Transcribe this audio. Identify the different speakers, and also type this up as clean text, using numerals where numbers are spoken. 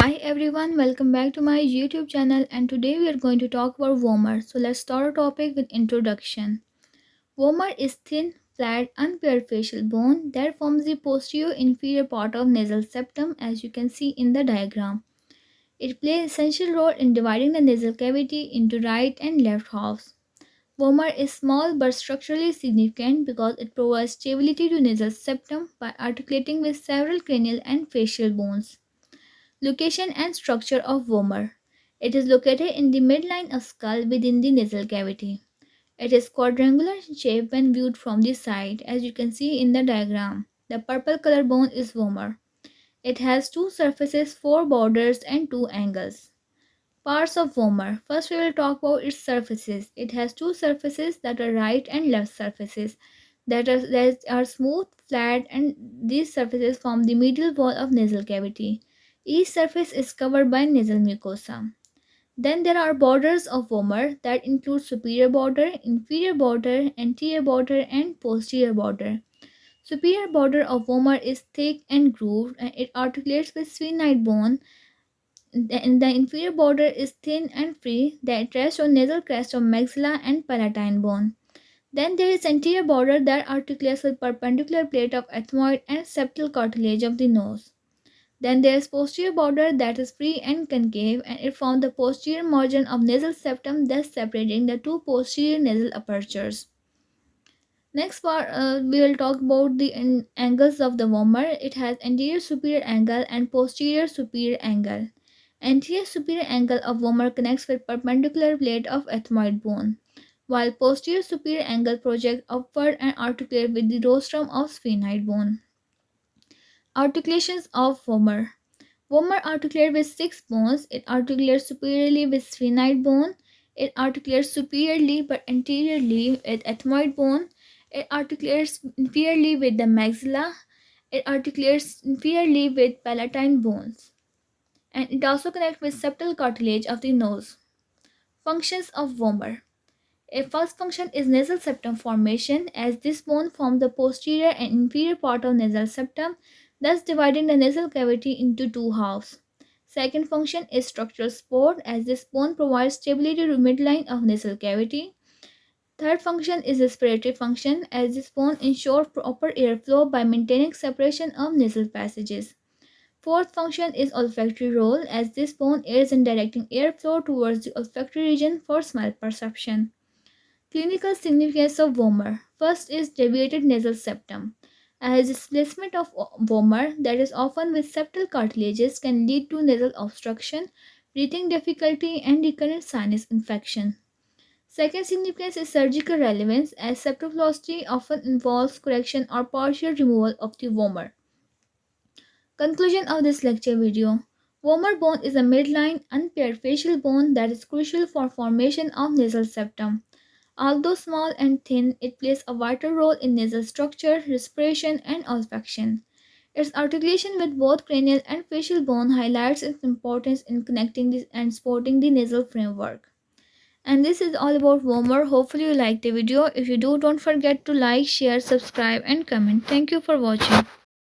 Speaker 1: Hi everyone, welcome back to my YouTube channel, and today we are going to talk about Vomer. So let's start our topic with introduction. Vomer is thin, flat, unpaired facial bone that forms the posterior inferior part of nasal septum, as you can see in the diagram. It plays an essential role in dividing the nasal cavity into right and left halves. Vomer is small but structurally significant because it provides stability to nasal septum by articulating with several cranial and facial bones. Location and structure of vomer. It is located in the midline of skull within the nasal cavity. It is quadrangular in shape when viewed from the side, as you can see in the diagram. The purple color bone is vomer. It has two surfaces, four borders, and two angles. Parts of vomer. First, we will talk about its surfaces. It has two surfaces that are right and left surfaces that are smooth, flat, and these surfaces form the medial wall of nasal cavity. Each surface is covered by nasal mucosa. Then there are borders of vomer that include superior border, inferior border, anterior border, and posterior border. Superior border of vomer is thick and grooved, and it articulates with sphenoid bone. The inferior border is thin and free that rests on nasal crest of maxilla and palatine bone. Then there is anterior border that articulates with perpendicular plate of ethmoid and septal cartilage of the nose. Then there is posterior border that is free and concave, and it forms the posterior margin of nasal septum, thus separating the two posterior nasal apertures. Next part, we will talk about the angles of the vomer. It has anterior superior angle and posterior superior angle. Anterior superior angle of vomer connects with perpendicular plate of ethmoid bone, while posterior superior angle projects upward and articulates with the rostrum of sphenoid bone. Articulations of vomer. Vomer articulates with six bones. It articulates superiorly with sphenoid bone. It articulates superiorly but anteriorly with ethmoid bone. It articulates inferiorly with the maxilla. It articulates inferiorly with palatine bones. And it also connects with septal cartilage of the nose. Functions of vomer. A first function is nasal septum formation, as this bone forms the posterior and inferior part of nasal septum, thus dividing the nasal cavity into two halves. Second function is structural support, as this bone provides stability to midline of nasal cavity. Third function is respiratory function, as this bone ensures proper airflow by maintaining separation of nasal passages. Fourth function is olfactory role, as this bone aids in directing airflow towards the olfactory region for smell perception. Clinical significance of vomer. First is deviated nasal septum. As displacement of vomer, that is often with septal cartilages, can lead to nasal obstruction, breathing difficulty, and recurrent sinus infection. Second significance is surgical relevance, as septoplasty often involves correction or partial removal of the vomer. Conclusion of this lecture video. Vomer bone is a midline, unpaired facial bone that is crucial for formation of nasal septum. Although small and thin, it plays a vital role in nasal structure, respiration, and olfaction. Its articulation with both cranial and facial bone highlights its importance in connecting and supporting the nasal framework. And this is all about Vomer. Hopefully you liked the video. If you do, don't forget to like, share, subscribe, and comment. Thank you for watching.